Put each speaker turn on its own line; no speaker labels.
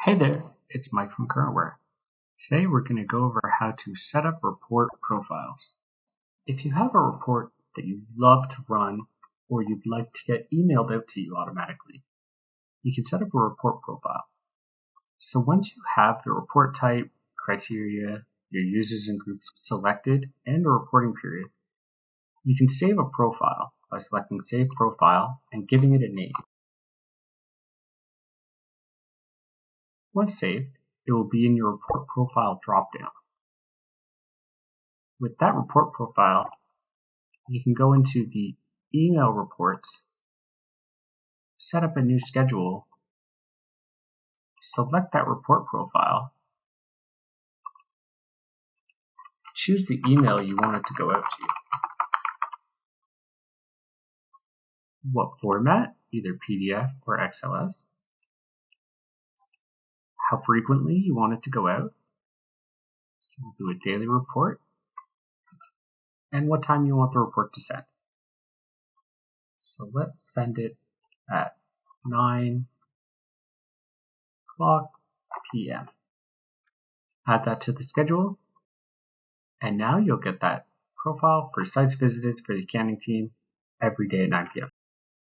Hey there, it's Mike from CurrentWare. Today we're going to go over how to set up report profiles. If you have a report that you'd love to run or you'd like to get emailed out to you automatically, you can set up a report profile. So once you have the report type, criteria, your users and groups selected, and a reporting period, you can save a profile by selecting Save Profile and giving it a name. Once saved, it will be in your report profile dropdown. With that report profile, you can go into the email reports, set up a new schedule, select that report profile, choose the email you want it to go out to. What format, either PDF or XLS. How frequently you want it to go out. So we'll do a daily report. And what time you want the report to send. So let's send it at 9 o'clock p.m. Add that to the schedule. And now you'll get that profile for sites visited for the accounting team every day at 9 p.m.